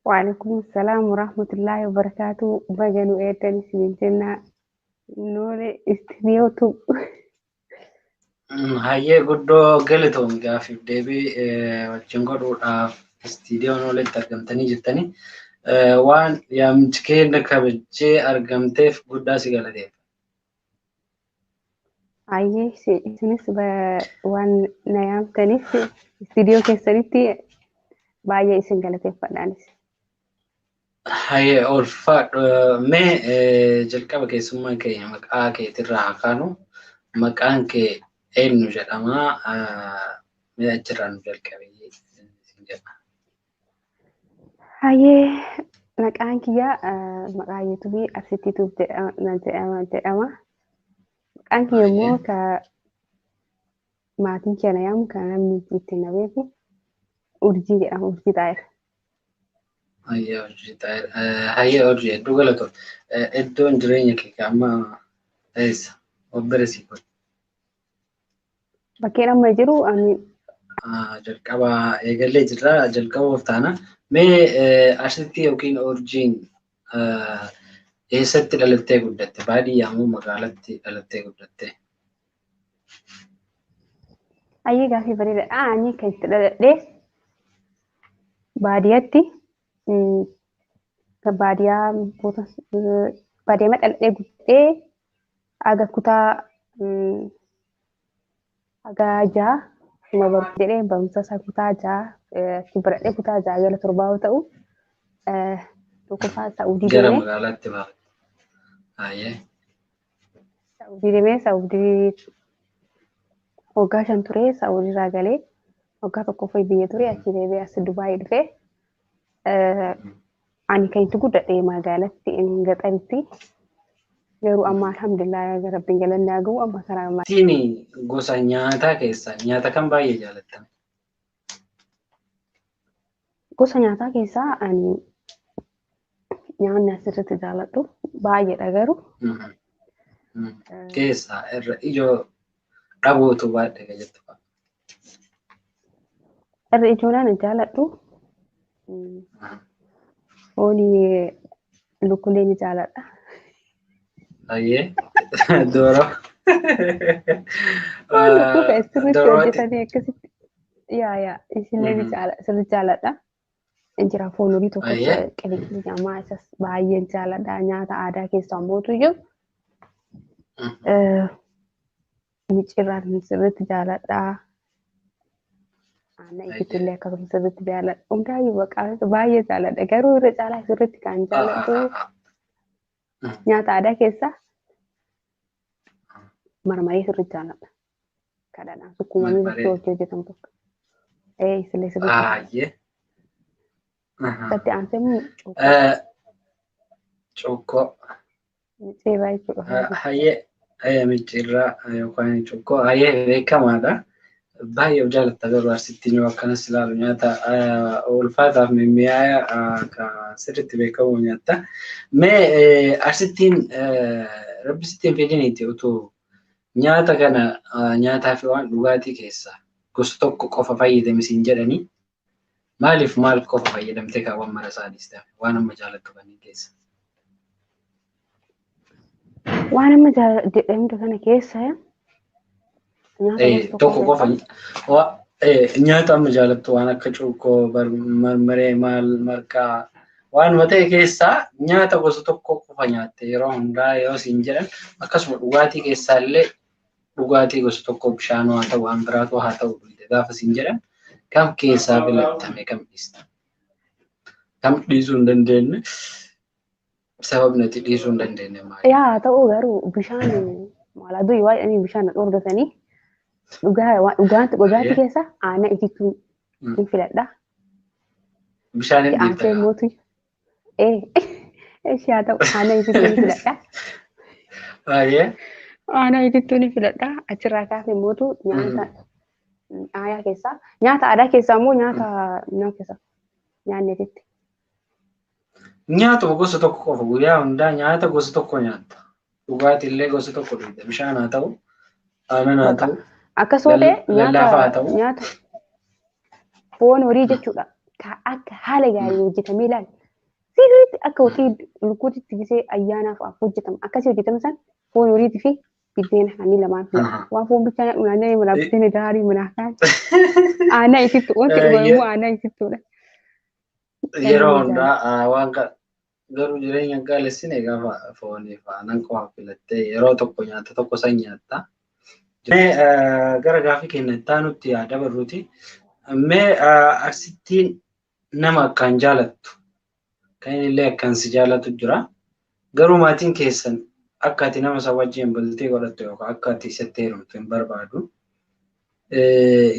وعليكم السلام ورحمة الله وبركاته. بجنو إيتن سنتنا نولي استديوتو. Hayyee guddoo galatoom gaafiif deebii wajjin godhuudhaaf istiidiyoon walitti argamtanii jirtanii waan yaamchi keenya kabajee argamteef guddaa si galateef. Ayyee isinis waan na yaamtaniif istidiyoo keessanitti baay'ee isin galateeffadhaanis. Hayyee ulfaadhu mee jalqaba keessummaa keenya maqaa keetirraa haa kaanu maqaan kee eenyu jedhamaa mee achirraa nu jalqabee jedha. Hayyee maqaan kiyyaa maqaa yuutuubii Arsitiituuf jedhama. Maqaan kiyya immoo ka maatiin kiyya na yaamu kan namni ittiin na beeku Urjii jedhama. Urjii Xaayir. Hayyee Urjii Xaayir. Hayyee Urjii hedduu galatoom. Iddoon jireenya kee amma eessa? Obboleessi kun. Bakkeen amma jiru ani Jalqaba eegallee jirra. Jalqabuuf taana. Mee Arsitii yookiin Urjiin eessatti dhalattee guddatte? Baadiyyaa moo magaalatti dhalattee guddatte? Hayyee gaaffii bareedaadha. Ani kan itti dhaladhee baadiyyaatti kan baadiyyaa dhaladhee guddee aga kutaa aga jaha barumsa jedhee barumsa isaa kutaa jaha baradhee kutaa jaha jala torbaa yoo ta'u tokkoffaa Saa'udii Gara deemee magaalaatti baate. Hayyee. Saa'udii deemee Saa'udii waggaa 5 ture. Saa'udii irraa galee waggaa tokkoffaa biyya ture. Achi deebi'ee as Dubaayii dhufee ani kan itti guddadhe magaalatti gaxaritti. Garuu amma alhamdulillah gara rabbiin galanni haa ga'u amma karaa amma. Ittiin gosa nyaataa keessaa nyaata kan baay'ee jaalattan? Gosa nyaataa keessaa ani nyaanni asirratti jaaladhu baay'eedha garuu. Keessaa irra ijoo dhabuutu baadhee jettu. Irra ijoolleen jaaladhu foonii lukkulee ni jaaladha. Hayyee dooroo. Lukkuu kan sirriitti hojjetanii akkasitti isinlee ni sirriitti jaaladha. Injira foon horii tokko qiliqlii nyaamaa isas baay'een jaaladha. Nyaata aadaa keessaa mootu iyyuu micirraan sirriitti jaaladha. Aannan itittillee akkasumas sirriitti jaaladha. Hundaayyuu baay'ee jaaladha. Garuu irra caalaa sirriitti kan jaaladhu nyaata aadaa keessaa marmarii sirriitti jaaladha. Kadhadhaan sukkuumamee bakka hojjetamu tokko. Isillee sirriitti. Hayyee. Satti aansee Cuukkoo. micirraa jechuudha. Hayyee micirraa yookaan cuukkoo hayyee beekamaadha. Baay'ee jaalatta garuu Arsittiin yoo akkanas ilaalu nyaata ulfaataaf mimmi'aayaa sirriitti beekamu nyaatta. Mee Arsittiin Rabbisittiin fedhiniiti utuu nyaata kana nyaataa fi waan dhugaatii keessaa gosa tokko qofa fayyadami siin jedhanii maaliif maal qofa fayyadamtee kaawwan mara isaaniis ta'e waan amma jaalattu kanneen keessa? Waan amma jedhamtu kana keessa tokko qofa nyaata amma jaalattu waan akka cuukkoo marmaree maal marqaa waanuma ta'e keessaa nyaata gosa tokko qofa nyaatte yeroo hundaa yoo siin jedhan akkasuma dhugaatii keessaallee dhugaatii gosa tokko bishaan haa ta'u waan biraatu haa ta'u gaafa siin jedhan kam keessaa filattame kam dhiista? Kam dhiisuu hin dandeenye? Sababni itti dhiisuu hin dandeenye maali? Yaa ta'u garuu bishaan maal aduu waa'ee bishaan dhorgatanii dhugaatii keessa aannan itittuu hin filadha. Bishaan hin Aansee mootu haa ta'u aannan itittuu hin filadha. Baay'ee. Aannan itittuu hin filadha. Achirraa kaasee mootu nyaata aadaa keessaa nyaata aadaa keessaa immoo nyaata nyaanni asitti. Nyaata gosa tokko qofa guyyaa hundaa nyaata gosa tokko nyaatta. Dhugaatiillee gosa tokko dhugda. Bishaan haa ta'u, aannan haa ta'u, Akkasumallee nyaata foon horii jechuudha. Akka haala gaarii hojjetamee ilaali. sirriitti akka hojii lukkuutitti gisee ayyaanaaf hojjetamu akkasii hojjetamu san foon horiitii fi biddeena hanni lamaan filata waan foon bichaa nyaadhu naannoo mana biddeena daarii manaa kaan aanaa isittu wanti dhugan immoo aanaa isittudha. Yeroo hundaa waan garuu jireenya gaalessine gaafa foonii fi aannan qofa filattee yeroo tokko nyaata tokko san nyaatta. Gara gaafii keenya itti aanutti yaada barruuti. Mee arsittiin nama akkaan jaalattu kan illee akkaan si jaalatu jira. Garuu maatiin keessan akka ati nama isa wajjin bultii godhattu yookaan akka ati isatti heerumtu hin barbaadu.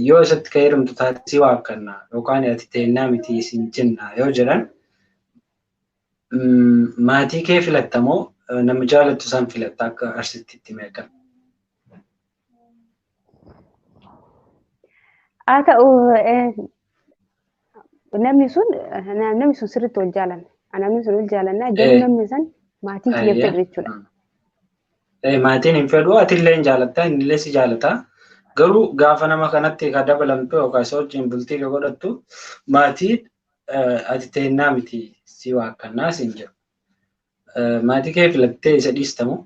Yoo isatti ka heerumtu taate si waaqannaa yookaan ati teennaa miti isin jinnaa yoo jedhan maatii kee filattamoo nama jaalattu san filatta akka arsittiitti meeqa? Haa ta'u namni sun sirriitti wal jaalanna. Namni sun wal jaalannaa garuu namni san maatii kiyya fedhu jechuudha. Maatiin hin fedhu atillee hin jaalattaa innillee si jaalataa. Garuu gaafa nama kanatti ka dabalamtu yookaan isa wajjin bultii ka godhattu maatiin ati teennaa miti si waaqannaa siin jedhu. Maatii kee filattee isa dhiistamu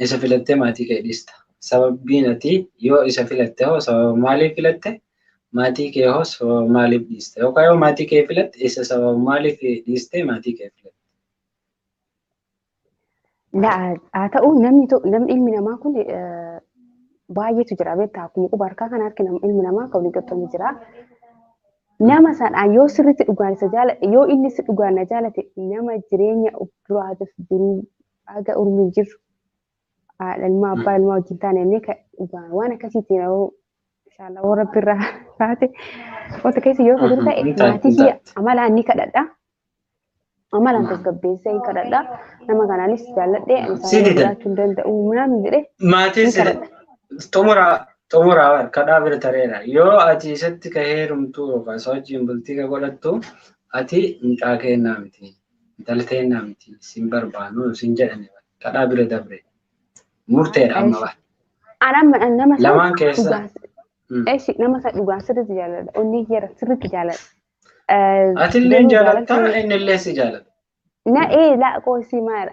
isa filattee maatii kee dhiista. Sababbiin ati yoo isa filatte hoo sababa maaliif filatte maatii kee hoo sababa maaliif dhiiste yookaan yoo maatii kee filatte isa sababa maaliif dhiiste maatii kee filatte. Haa ta'u namni ilmi namaa kun baay'eetu jira beektaa akkuma quba harkaa kana harki ilmi namaa kan waliin qaxxaamee jira. Nama sana yoo sirriitti dhugaan isa jaalate yoo inni si dhugaan na jaalate nama jireenya duraa jiruu aga urmii jiru ilma abbaa ilmaa wajjin taane inni waan akkasiitiin inshallah warra birraa taate wanta keessa yoo fedhu ta'e maatii amalaan ni kadhadha. Amalaan tasgabbeessee hin kadhadha. Nama kanaanis jaalladhee isaan jiraachuu hin danda'u ምናምን jedhee maatiin xumuraa kadhaa bira tareera. Yoo ati isatti ka heerumtu yookaan isa wajjin bultii ka godhattu ati mucaa keennaa miti intala teennaa miti sin barbaannu sin jedhani kadhaa bira dabre. Murteedha amma ba'a. Lamaan keessa. Nama isa dhugaan sirriitti jaalladha. Onni jira sirriitti jaalladha. Atillee jaalatta innillee si jaalata. Laa qoosii maala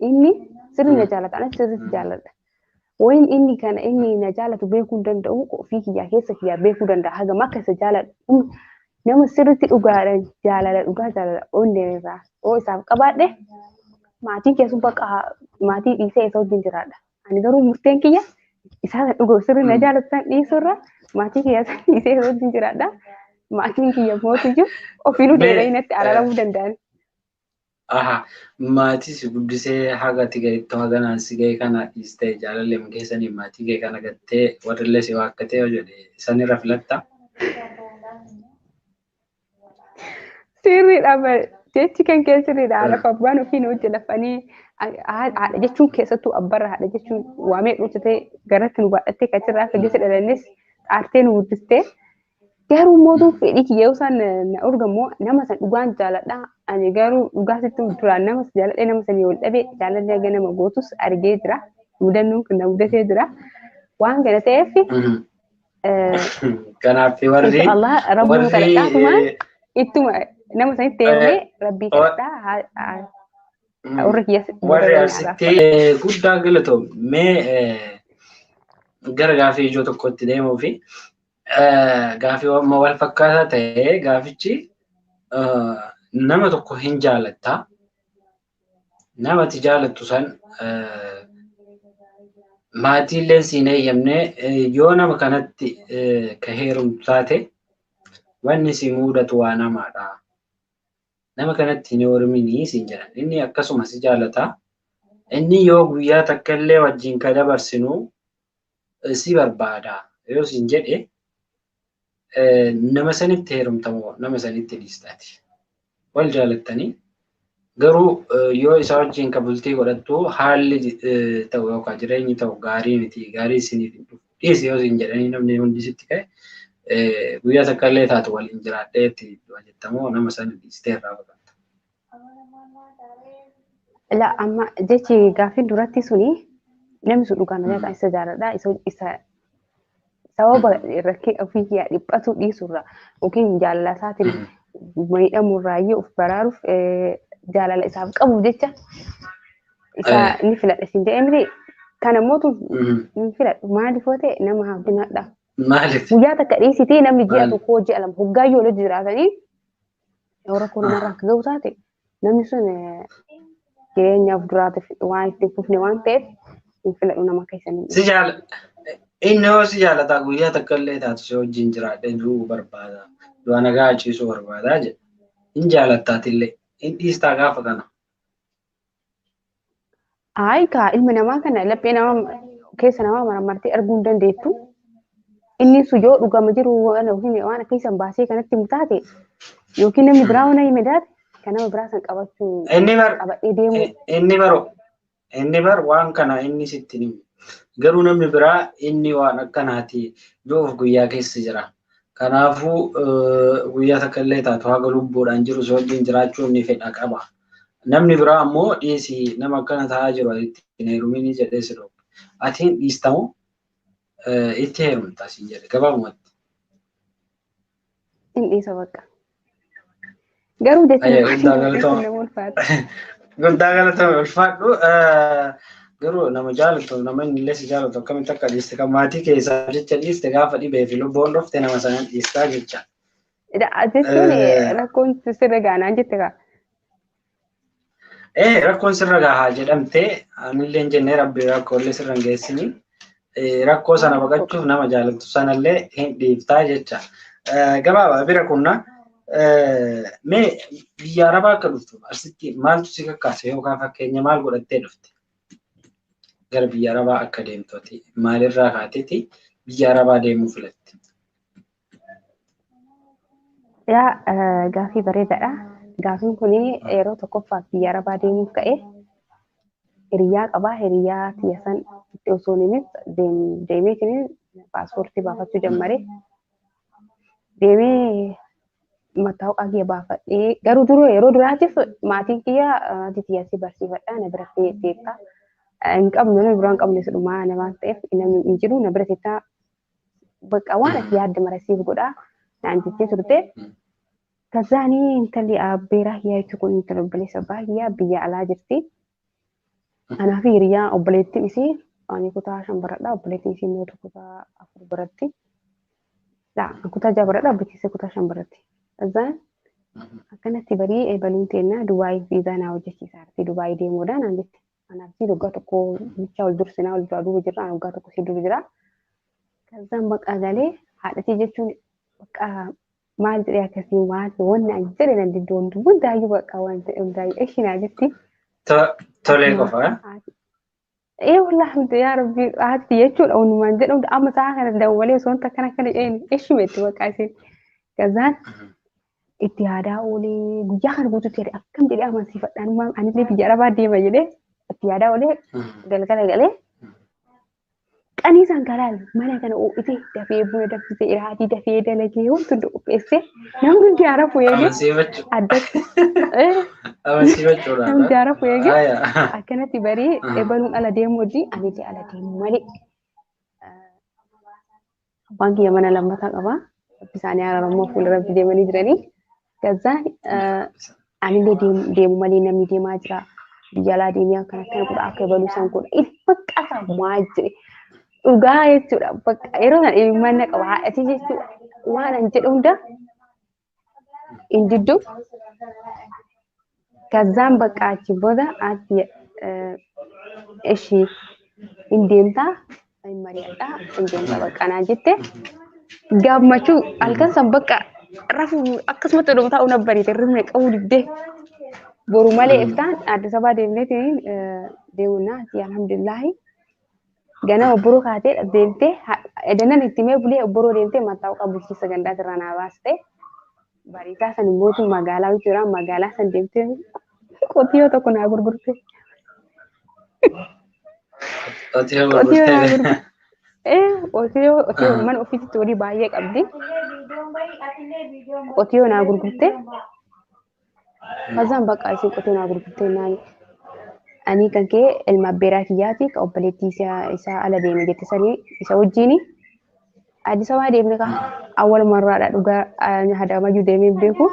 inni sirriitti jaalata anis sirriitti jaalladha. Wayin inni kana inni na jaalatu beekuu hin danda'u ofii kiyyaa keessa kiyyaa beekuu danda'a hagam akka isa jaalladhu nama sirriitti dhugaa jaalala onneen irraa oo isaaf qabaadhe maatii keessuun bakka maatii dhiisee isa wajjin jiraadha. Ani garuu murteen kiyya isaa dhuguu sirrii na jaalatu san dhiisurra maatii kiyya dhiisee isa wajjin jiraadha. Maatiin kiyya mootiyyuu ofiinuu deebi'ee natti araaramuu danda'an. Maatii si guddisee haga ati gaheettu haga naan si gahee kana dhiistee jaalallee keessanii maatii kee kana gattee warrillee si waakkatee yoo jedhe sanirra filatta. Sirriidha jechi kan kee sirriidha lafa abbaan ofiin hojii lafanii haadha jechuun keessattuu abbarra haadha jechuun waamee dhuunfatee garatti nu baadhattee kachirraa akka geesse dhalannes aartee nu guddistee. Garuu mootuu fedhii kiyya isaan na urgamoo nama san dhugaan jaaladha. Ani garuu dhugaa sitti duraan nama jaaladhee nama sanii wal dhabee jaaladhee aga nama gootus argee jira. Mudannoon kun na mudatee jira. Waan kana ta'eef. Kanaaf warri Allah rabbuun kadhadhaa ittuma nama sanitti deemee rabbii kadhadhaa. Warri arsitti guddaa galatoom mee gara gaafii ijoo tokkotti deemuu fi gaafii wal fakkaataa ta'ee gaafichi nama tokko hin jaalatta. Nama ati jaalattu san maatiillee siin eeyyamne yoo nama kanatti ka heerumtu taate wanni si mudatu waa namaadha. Nama kanatti hin heeruminii siin jedhan. Inni akkasuma si jaalata. Inni yoo guyyaa takka illee wajjin ka dabarsinu si barbaada. Yoo siin jedhe nama sanitti heerumtamoo nama sanitti dhiistaati. Wal jaalattanii garuu yoo isa wajjin ka bultii godhattu haalli ta'u yookaan jireenyi ta'u gaarii miti gaarii isiniif dhiisi yoo siin jedhanii namni hundi sitti ka'e guyyaa takka illee taatu waliin jiraadhee itti jettamoo nama sana dhiistee irraa baqatta. La amma jechi gaafiin duratti suni namni sun dhugaan nama isa jaaladha isa sababa rakkee ofii kiyyaa dhiphatu dhiisurra yookiin jaalala isaatiin miidhamuu irraayyuu of baraaruuf jaalala isaaf qabuuf jecha isaa ni filadha siin jedhee miti. Kana mootu ni filadhu maaliif yoo ta'e nama hafdinadha. Maaliif? Guyyaa takka dhiisitee namni ji'a tokko ji'a lama hoggaayyoo walitti jiraatanii yoo rakkoo namarraa akka ga'u taate namni sun jireenyaaf duraatiif waan itti fufne waan ta'eef hin filadhu nama keessanii. Si jaala inni yoo si jaalataa guyyaa takka illee taatu si wajjin jiraadhee du'uu barbaada. Du'a nagaa achiisuu barbaadaa jedha. Hin jaalattaatillee hin dhiistaa gaafa kana. Kaa ilmi namaa kana laphee nama keessa namaa maramartee arguu hin dandeettu. Inni sun yoo dhugama jiru waan akka isan baasee kanatti mutaate yookiin namni biraa waan hime daate kan nama biraa san qabachuu qabadhee deemu. Inni bar waan kana inni sitti himu. Garuu namni biraa inni waan akkanaati yoo guyyaa keessa jira. Kanaafuu guyyaa takka illee taatu haga lubbuudhaan jiru si wajjin jiraachuu inni fedha qaba. Namni biraa ammoo dhiisii nama akkana ta'aa jiru itti hin heerumin jedhee si dhoobu. Ati hin dhiistamu itti heerumtaa siin jedhe gabaabumatti. Hin dhiisa bakka. Garuu jechuun guddaa galatame ulfaadhu. Garuu nama jaalatu nama inni illee si jaalatu akkamitti akka dhiiste kan maatii keessaa jecha dhiiste gaafa dhibee fi lubbuun dhufte nama sanaan dhiistaa jecha. Jechuun rakkoon sirra gaanaan jette kaa. Rakkoon sirra gahaa jedhamtee anillee jennee rabbi rakkoolee sirra hin geessini. Rakkoo sana baqachuuf nama jaalatu sanallee hin dhiiftaa jecha. Gabaabaa bira kunna mee biyya Arabaa akka dhuftu asitti maaltu si kakkaase yookaan fakkeenya maal godhattee dhufte? Gara biyya Arabaa akka deemtooti maalirraa kaateeti biyya Arabaa deemuu filatte? Gaafii bareedaadha. Gaafiin kun yeroo tokkoffaaf biyya Arabaa deemuuf ka'e hiriyaa qabaa. Hiriyaa kiyya san itti osoo innis deemeetiin paaspoortii baafachuu jalqabe. Deemee mattaawqaa kiyya baafadhee garuu dura yeroo duraatiif maatiin kiyya tiyya si barsiifadha na bira teettaa. Hin qabnu namni biraan qabne sidhumaa namaan ta'eef namni hin jiru na bira teettaa bakka waan ati yaadde marasiif godhaa naan jettee turte. Kazani intalli abbeeraa hiyyaa jechuun intala obboleessa abbaa hiyyaa biyya alaa jirti. Anaa fi hiriyaa obboleettiin isii ani kutaa 5 baradha. Obboleettiin isii immoo kutaa 4 baratti. Kutaa 6 baradha. Obboleettiin kutaa 5 baratti. Kazan akkanatti barii eebaluun teennaa Dubaay viizaa naa hojjechiisaa jirti. Dubaay deemuudhaan aan jetti. Anaaf si waggaa tokko bichaa ol dursinaa ol duraa duuba jirra. Waggaa tokko si dur jira. Kazan bakka galee haadhatii jechuun bakka maal jedhee akkasii waan an jedhe nan diddoon hundaayyuu bakka waan ta'e hundaayyuu eshinaa jetti. Tolee qofa. Wallaahi yaa rabbi haati jechuudha wanumaan jedhamu amma sa'a kana dawwalee osoo wanta akkana eshimeetti bakka isin. Kazaan itti yaadaa oolee guyyaa kana guutuutti jedhe akkam jedhee amansiifadhaan anillee biyya Arabaa deema jedhee itti yaadaa oolee galgala galee. Qaniisaan galaal mana kana ho'ite dafee buna danfisee iraatii dafee dalagee wantoota qopheessee namni hundi arafu eegee addatti namni arafu eegee akkanatti barii eebaluun ala deemuu hojii anillee ala deemu malee abbaan kiyya mana lammataa qabaa isaanii araaramoo fuuldura deemanii jiranii gazaan anillee deemu malee namni deemaa jira biyya alaa deemee akkana godha akka eebaluu isaan godha ilma qasaa maa jedhe. Dhugaa jechuudha. Bakka yeroo sana dhimma qaba haadhatii jechuudha. Waan an jedhu hunda hin diddu. Kazaan bakka achi booda ati ishii hin deemtaa hin mari'adhaa hin deemtaa bakka naan jette gammachuu halkan san bakka rafuu akkasumatti oduu ta'uu na bariite rimne qabuu dibdee boru malee iftaan Addis Ababaa deemneetiin deemuunaa alhamdulillahi. Ganama obboroo kaatee deemtee edanan itti mee bulee obboroo deemtee mattaawqaa bulchiinsa gandaa irraa naa baaste bariisaa san immoo magaalaa jechuudha magaalaa san deemtee qotiyyoo tokko naa gurgurte. Qotiyyoo mana ofiisitti walii baay'ee qabdi. Qotiyyoo naa gurgurte. Kazaan bakka isin qotiyyoo naa gurgurte naani. Ani kan kee ilma abbeeraa kiyyaati ka obboleettii isaa ala deeme jette sanii isa wajjini Addis Ababa deemnee ka awwal marraadha dhugaa hadamayyuu deemee beeku.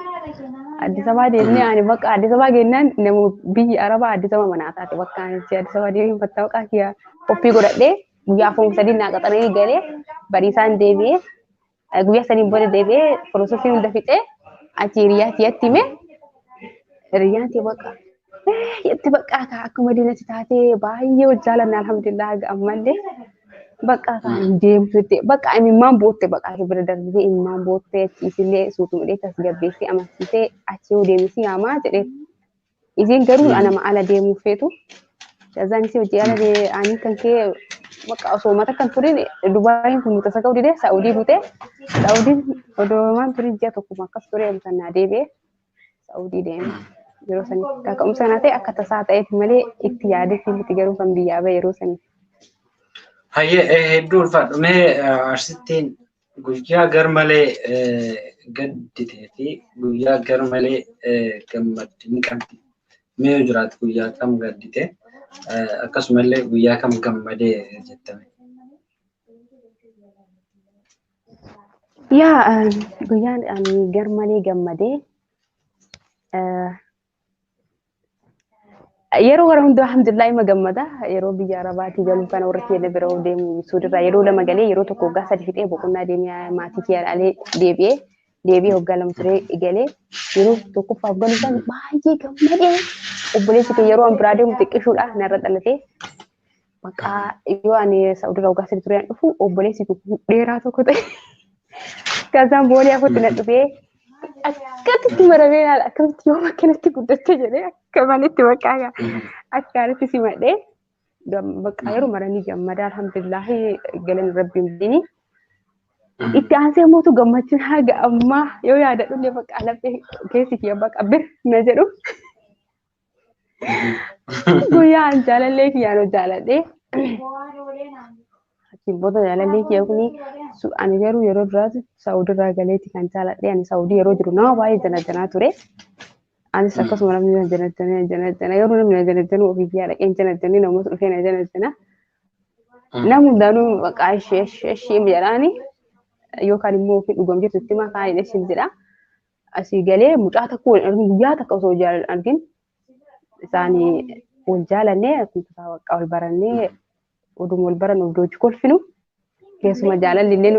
Addis Ababa deemnee ani bakka Addis Ababa gennaan namu biyyi Arabaa Addis Ababa manaa taate bakka ani Addis Ababa deemee fatta bakka kiyya qophii godhadhee guyyaa afur sadii naa qaxaree galee bariisaan deebi'ee guyyaa sadiin booda deebi'ee filosoofii hunda fixee achi hiriyaa tiyatti himee hiriyaan tiya bakka yetti bakka akka madiinatti taatee baay'ee wal jaalanna alhamdulillah ammallee bakka kan deemtutti bakka imimmaan bootte bakka bira darbee imimmaan bootte isillee suutumudhee tasgabbeessee amansiisee achi yoo deemisi yaamaa jedhee isiin garuu anama ala deemuuf feetu kazaan isi hojii ala ani kan kee bakka osoo mata kan turin Dubaayin kun muta sakau dide Saudi bute Saudi odoman turin ji'a tokkuma akkas ture amsanaa deebi'ee Saudi deeme yeroo sanii kaka'umsa naa ta'e akka tasaa ta'eef malee itti yaadetti miti garuu kan biyyaa ba'e yeroo sanii. Hayyee hedduu ulfaadhu mee arsittiin guyyaa garmalee gadditee fi guyyaa garmalee gammadde ni qabdi. Mee jiraatu guyyaa kam gaddite akkasumallee guyyaa kam gammadee jettame. Yaa guyyaan ani garmalee gammadee yeroo gara hundaa alhamdulillah ima gammada yeroo biyya Arabaatii galuun kana warra keenya bira deemu suudirraa yeroo lama galee yeroo tokko waggaa sadi fixee boqonnaa deemee maatii kiyyaalee deebi'ee waggaa lama turee galee yeroo tokkoffaaf galuun kana baay'ee gammadee obboleessi kee yeroo an biraa deemu xiqqishuudha narra dhalatee bakka yoo ani Saawudirraa waggaa sadi turee dhufu obboleessi dheeraa tokko ta'e kazaan boolee afuutti na dhufee akkatti maramee laala akkamitti yoo bakkanatti guddatte jedhee akka manitti bakka akkaanitti simadhee bakka yeroo maranii gammada alhamdulillah galan rabbiin bini itti aansee mootu gammachuun haga ammaa yoo yaadadhullee bakka laphee keessi kiyya bakka bir na jedhu guyyaa an jaalallee kiyyaan jaaladhee Kibbota jaalallee kiyya kuni ani garuu yeroo duraati Saawudirraa galeetti kan jaaladhee ani Saawudii yeroo jiru nama baay'ee janajanaa ture. Anis akkasuma namni janajana yeroo namni janajanu ofii kiyyaa dhaqeen janajanii namoota dhufee na janajana. Nama hundaanuu maqaa ishee jedhaani yookaan immoo ofii dhugam jirtu itti makaa isheen jedha. Asii galee mucaa takka guyyaa takka osoo argin isaanii wal jaalannee akkuma bakka wal barannee oduu wal baran odoochi kolfinu keessuma jaalalli illee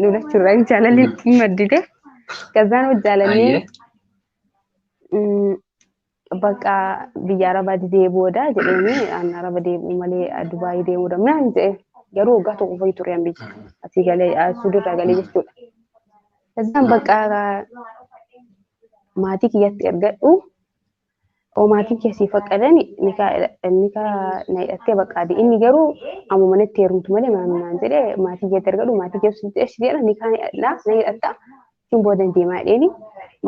nu lachurraa jaalalli maddite kazaan wal jaalannee bakka biyya Arabaa deebi'uudha jedhanii an Araba deebi'u malee Dubaayii deemuudha minaan jedhe garuu waggaa tokko fa'i ture biyya asii galee Suudirraa galee jechuudha. Kazaan bakka maatii kiyyatti ergadhu maatiin keessii faqqadani nika na hidhattee bakkaati inni garuu amma manatti heerumtu malee maamnaan jedhee maatii keessatti ergadhu maatii keessatti jedha nikaa na hidhatta isin boodan deemaa jedheeni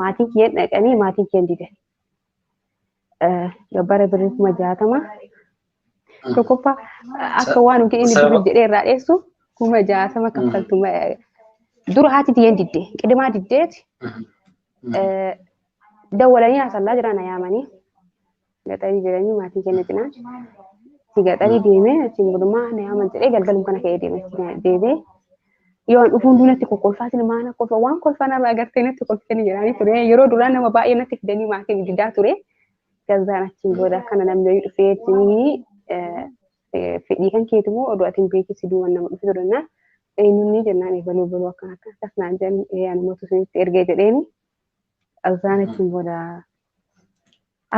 maatii kiyyaan dhaqanii maatii kiyyaan didan. Gabbara birrii 60 tokkoffaa akka waan nuti inni birrii jedhee irraa dheessu 60 kaffaltu dura haati kiyyaan didde qidimaa diddeeti dawwalanii asallaa jiran ayaamanii gaxarii jedhanii maatii keenya cinaa si gaxarii deemee simbudumaa na yaaman jedhee galgalum kana ka'ee deemee yoo dhufuun duunatti kokkolfaatiin maana kolfa waan kolfaan irraa agartee natti kolfitanii jedhanii ture yeroo duraa nama baay'ee natti fidanii maatiin didaa ture gazaan achiin booda akkana namni dhufee fedhii kan keetimoo oduu atiin beekisi duuban nama dhufe turannaa eenyumni jennaan eebaluu akkana akkas naan jedhan anumatu sunitti ergee jedheeni gazaan achiin booda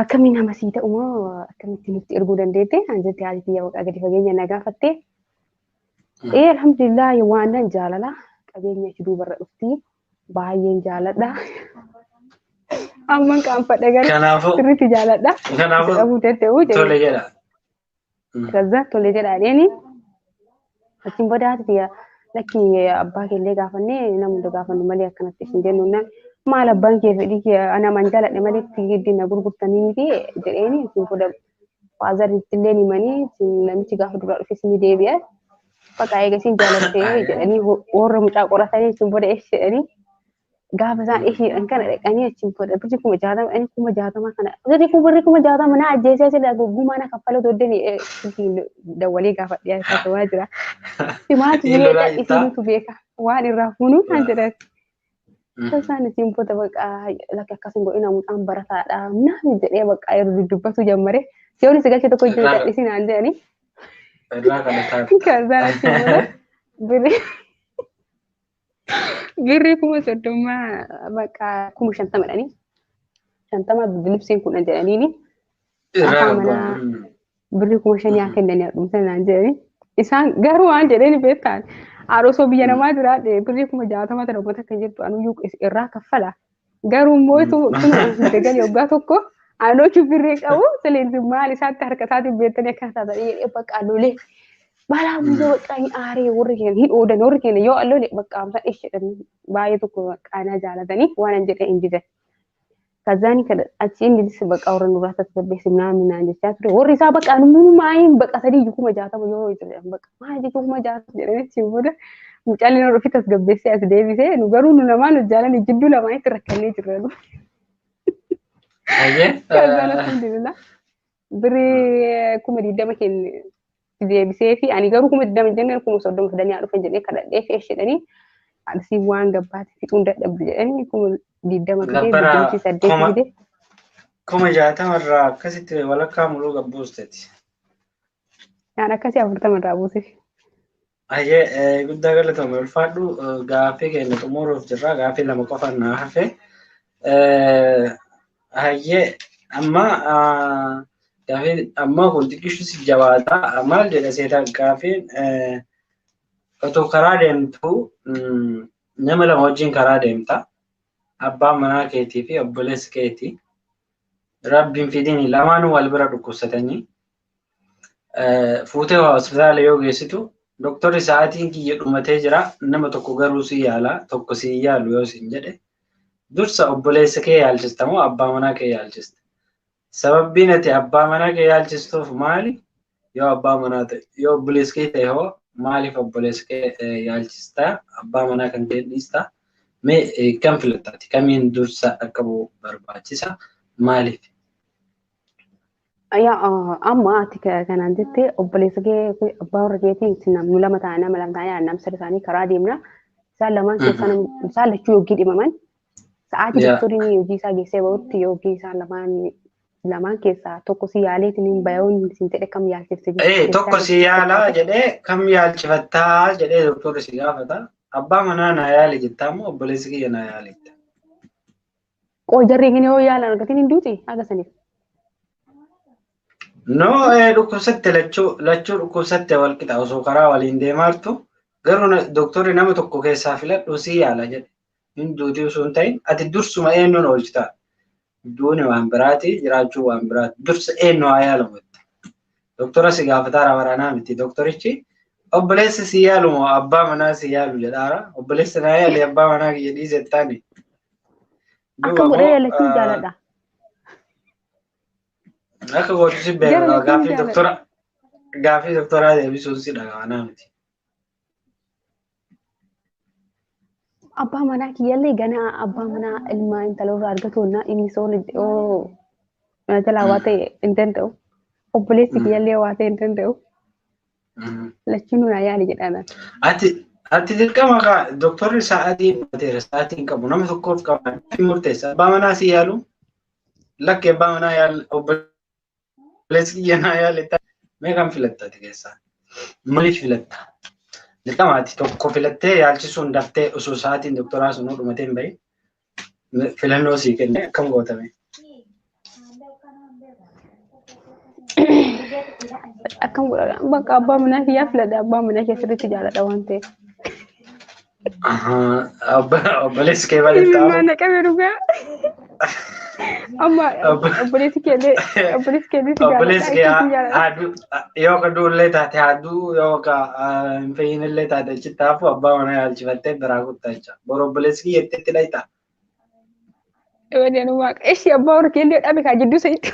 akkamiin nama sii ta'u moo akkamitti nutti erguu dandeette anjatti haati kiyya waqaa gadi fageenya na gaafatte alhamdulillah waan nan jaalala qabeenya achi duubarra dhufti baay'een jaaladha amman qaanfadha garuu sirriitti jaaladha kanaafuu tole jedha kaza tole jedha dheeni achiin booda haati kiyya lakki abbaa keellee gaafannee namunda gaafannu malee akkanatti isin jennuun maal abbaan kee fedhii ana man jaaladhe malee fiigiddi na gurgurtanii miti jedheeni isin booda faazaritti illee himanii namichi gaafa duraa dhufe isin deebi'a bakka eegasiin jaalattee jedhanii warra mucaa qoratanii isin booda eessa jedhanii gaafa isaan ishiidhaan kana dhaqanii achiin fuudha birri 60,000 ani 60,000 kana birri 60,000 na ajjeesee sila goggumaa na kaffala toddeen dawwalee gaafa dhiyaata ta'aa jira. Simaatu biyya dadhisiinutu beeka waan irraa fuunuu kan jedhan. Isaan achiin fuudha baqa lakka akkasiin godhina mucaan barataadha namni jedhee baqa yeroo dubbatu jammare siyoon si galchee tokko jiru dadhisinaan jedhanii. Irraa kana taate. Kaasaan achiin fuudha birri. Birri 30,000 bakka 50,000 jedhanii 50 bilibsiin kun jedhaniini afaan manaa birri 5,000 kennanii dhumsan naan jedhanii isaan garuu waan jedhanii beektaan haarosoo biyya namaa jira birri 60,000 ta'e uummata kan jirtu anuyyuu irraa kaffala garuu mootu kun deegal yoggaa tokko aanoochu birri qabu sileensi maal isaatti harka isaatiin beektanii akka taatanii bakka lolee balaa buusee baqqaanii aaree warri keenya hin oodan warri keenya yoo alloole baqqaamsa isheedhan baay'ee tokko baqqaanaa jaalatanii waan an jedhee hin jiran. Kazaani kada achi inni baqaa warra nuraa tasgabbeessi minaan jechaa ture warri isaa baqqaan maayin baqatanii 60,000 yoo jedhan baqa maal jechuun 60,000 jedhanii achi booda mucaan inni ofi tasgabbeessee as deebisee nu garuu nu namaan hojjaalan jidduu lamaanitti rakkannee jirra. Kazaan alhamdulillah birrii 20,000 keenya deebisee fi ani garuu 20,000 jennee 30,000 fidanii dhufan jedhee kadhadhee fi jedhanii adii waan gabbaatti fixuun dadhabdu jedhanii 20,000 fidee 8 fidee. 60,000 irraa akkasitti walakkaa muluu gabbuusteeti. Yaan akkasii 40 irraa buuseef. Ayyee guddaa galatoomi ulfaadhu gaaffii keenya xumuruuf jirra gaaffii lama qofa naa hafe. Ayyee amma gaafiin amma kun xiqqishu si jabaata maal jedha seetaan gaafiin otoo karaa deemtu nama lama wajjin karaa deemta abbaan manaa keetii fi obboleessi keetii rabbiin fidiin lamaanuu wal bira dhukkubsatanii fuutee hospitaala yoo geessitu doktorri sa'aatiin kiyya dhumatee jira nama tokko garuu si yaala tokko si yaalu yoo sin jedhe dursa obboleessa kee yaalchista moo abbaa manaa kee yaalchista? Sababbiin ati abbaa manaa kee yaalchistuuf maali? Yoo abbaa manaa ta'e yoo obboleessi kee ta'e hoo maaliif obboleessi kee yaalchistaa? Abbaa manaa kan kee dhiistaa? Mee kam filattaati? Kamiin dursa dhaqqabuu barbaachisa? Maaliif? Amma ati kanaan jettee obboleessa kee abbaa warra keetiin namni lama ta'an nama lama ta'an nama sadii isaanii karaa deemna. Isaan lamaan keessaa isaan lachuu yookiin dhimaman sa'aatii doktoriin hojii isaa geessee bahutti yookiin isaan lamaan keessaa tokko si yaaleetiin bayoon sin jedhe kam yaalchifte? Tokko si yaalaa jedhee kam yaalchifattaa jedhee doktorri si gaafata. Abbaa manaa naa yaali jettaa moo obboleessi kiyya naa yaalitta? Jarri yoo yaalan argatiin hin duuti haga saniif. No, dhukkubsatte lachuu dhukkubsatte wal qixa osoo karaa waliin deemaartu garuu doktorri nama tokko keessaa filadhu si yaala jedhe. Hin duutii osoo hin ta'in ati dursuma eenyuun oolchitaa? Duuni waan biraati jiraachuu waan biraati. Dursa eenyu haa yaalamu jette. Doktora si gaafataa waraanaa miti. Doktorichi obboleessi si yaalu moo abbaa manaa si yaalu jedhaara. Obboleessi naa yaali abbaa manaa kiyya dhiise taani. Akka godhee yaalachuun jaaladha. Akka gootu si beeku gaaffii doktoraa deebisuun si dhagahanaa miti. Abbaa manaa kiyyallee ganaa abbaa manaa ilmaa intala irraa argatuunna inni soon jalaa waa ta'e hin danda'u. Obboleessi kiyyallee waa ta'e hin danda'u. Lachuun naa yaali jedhana. Ati dirqama doktorri sa'aatii bateera sa'aatiin qabu nama tokkoof qaba murteessa. Abbaa manaa si yaalu lakki abbaa manaa yaalu obboleessi kiyya naa yaali mee kan filatta ati keessaa? Maaliif filatta? Dirqama ati tokko filattee yaalchisuun daftee osoo sa'aatiin doktoraa sun dhumatee hin bahin filannoo sii kenne akkam gootame? Akkam godha bakka abbaa manaa kiyyaa filadha abbaa manaa kiyya sirriitti jaaladha waan ta'eef. Obboleessi kee baay'ee taa'u. Mana qabee dhugaa. Amma obboleessi kee yoo ka duullee taate haaduu yoo ka hin fayyinillee taate achittaafu abbaa manaa yaalchifattee biraa kuttaa jecha. Bor obboleessi kiyya itti dhayitaa. Ewadeen waaqa ishee abbaa warra keellee dhabe kaa jidduu sa'itti.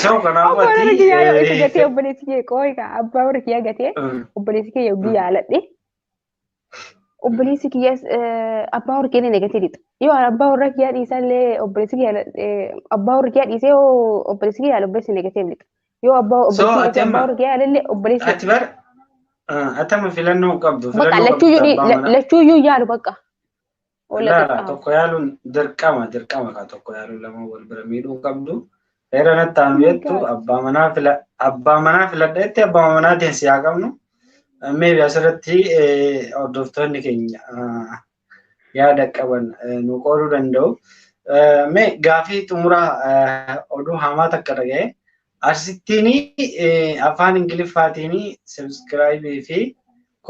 So kanaafuu ati gatee obboleessi kee qooyi kaa abbaa warra kiyyaa gatee obboleessi kee yoggii yaaladhe obboleessi kiyyaas abbaa warra kiyyaa negatee dhixa. Yoo abbaa warra kiyyaa dhiisallee obboleessi kiyyaa abbaa warra kiyyaa dhiisee obboleessi kiyyaa obboleessi negatee dhixa. Yoo abbaa So obboleessi ati dhiisee abbaa amma warra kiyyaa illee obboleessi ati bar ati amma filannoo qabdu bakka filannoo qabdu abbaa mana. lachuuyyuu yaalu bakka. Ola Laala qaxxaamu. tokko yaaluun dirqama ka tokko yaaluun lama wal bira miidhuu qabdu. Heera natti aanu jettu abbaa manaa filadheetti abbaa manaatiin si haa qabnu. Meebi asirratti hordoftoonni keenya yaada qaban nu qooduu danda'u. Mee gaafii xumuraa oduu hamaa takka dhaga'e. Asittiin afaan Ingiliffaatiin subscribe fi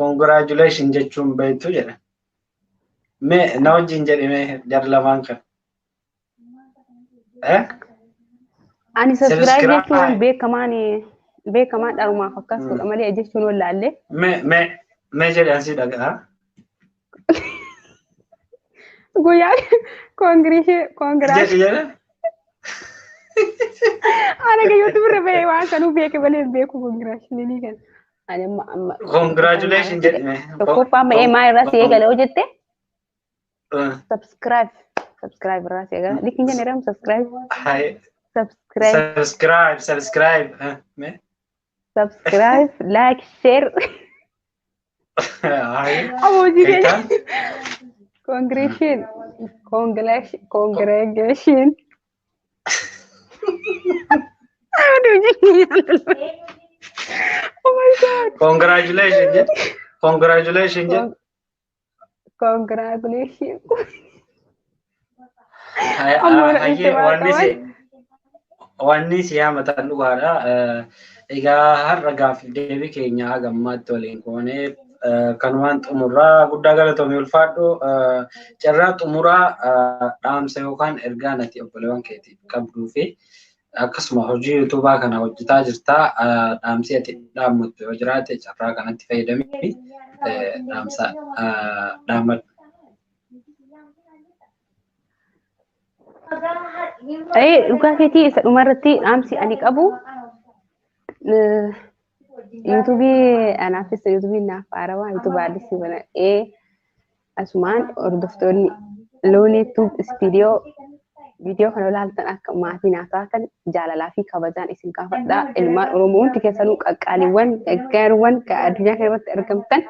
congratulation jechuun beektu jedha. Mee na wajjin jedhime jara lamaan kan. Ani subscribe jechuun beekamaan dharumaaf akkas godha malee jechuun wallaallee. Mee jedhan si dhaga'a. Guyyaa koongiraashinii. Jedhi jedha. Ana gayyootu bira ba'ee waan sanuu beeke malee hin beeku koongiraashinii kan. Ani amma. Congratulation jedhime. Tokkoffaa ma'ee maa irraa si eegale hoo jette? Subscribe irraa si eegala. Likiin jenne jedhamu subscribe. Subscribe. Subscribe, like, share. Emoji keenya. Congratulation. Oh my God. Congratulations. Wanni si haamatan dhugaadha. Egaa har'a gaafii deebii keenya hagammaatti waliin goonee kanumaan xumurraa guddaa galatoomii ulfaadhu. Carraa xumuraa dhaamsa yookaan ergaa nati obboleewwan keetiif qabduu fi akkasuma hojii yuutuubaa kana hojjetaa jirtaa dhaamsi ati dhaammattu yoo jiraate carraa kanatti fayyadamii dhaamsa dhaamadhu. Dhugaa keetii isa dhumarratti dhaamsi ani qabu yuutuubii anaafis yuutuubii naaf haarawaa yuutuubii addisii banadhee asumaan hordoftoonni looniitu istiidiyoo viidiyoo kana ilaaltan akka maatii naataa kan jaalalaa fi kabajaan isin gaafadhaa ilmaan oromoo hundi keessanuu qaqqaaliiwwan gaggaariiwwan addunyaa kana irratti argamtan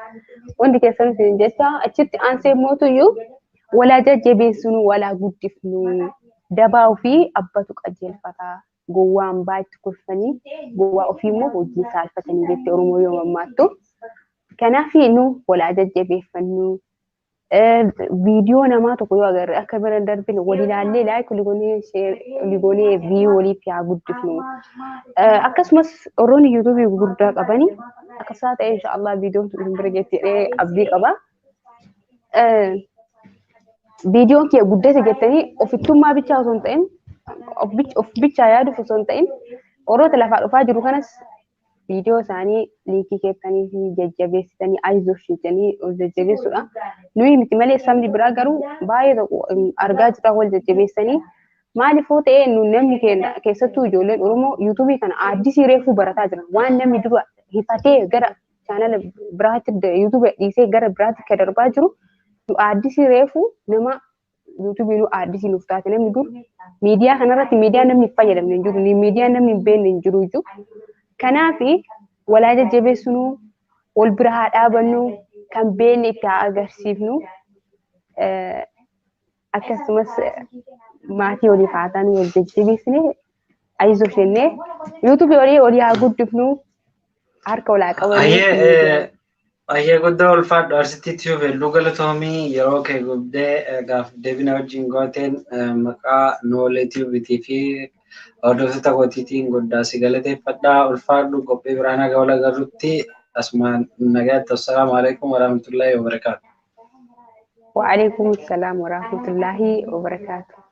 hundi keessanuu isin jecha achitti aansee mootuyyuu walaa jajjabeessinuu walaa guddifnuu dabaa fi abbatu qajeelfataa gowwaan baay'atti kolfanii gowwaa ofii immoo hojii saalfatanii jettee oromoo yoo mammaattu kanaaf nu walaa jajjabeeffannu viidiyoo namaa tokko yoo agarre akka bira darbine wal ilaallee laayik oligoonee viyuu waliif yaa guddifnu akkasumas warroonni yuutuubii gurguddaa qabanii akkasaa ta'e inshaallah viidiyoon sun bira jettee abdii qaba. Viidiyoon kee guddate jettanii ofittummaa bichaa osoo hin ta'in of bichaa yaaduuf osoo hin ta'in warroota lafaa dhufaa jiru kanas viidiyoo isaanii liinkii keessanii fi jajjabeessitanii ayizuuf jettanii ol jajjabeessuudha. Nuyi miti malee sabni biraa garuu baay'ee argaa jirra wal jajjabeessanii maaliifoo ta'ee namni keessattuu ijoolleen Oromoo yuutuubii kana addisii reefuu barataa jira. Waan namni dura hifatee gara chaanala biraatti yuutuubii dhiisee gara biraatti akka darbaa jiru addisii reefuu nama yuutuubii nu addisii nuuf taate namni dur miidiyaa kanarratti miidiyaa namni hin fayyadamne hin jiru miidiyaa namni hin beekne hin jiru iyyuu kanaaf walaa jajjabeessinu wal bira haa dhaabannu kan beekne itti haa agarsiifnu akkasumas maatii waliif haa taanu wal jajjabeessine ayizoo jennee yuutuubii olii haa guddifnu harka walaa qabanii. Ayyee guddaa ulfaadhu arsittiitti yoo fe'u galatoomii yeroo kee gubdee gaaf deebina wajjin gooteen maqaa nooleetiiviitii fi hordoftoota gootiitiin guddaa si galateeffadhaa ulfaadhu qophii biraan haga wal agarrutti asumaan nagaatti assalaamu alaikum warahmatullaahi wabarakaatu. Wa alaikum assalaam warahmatullaahi wabarakaatu.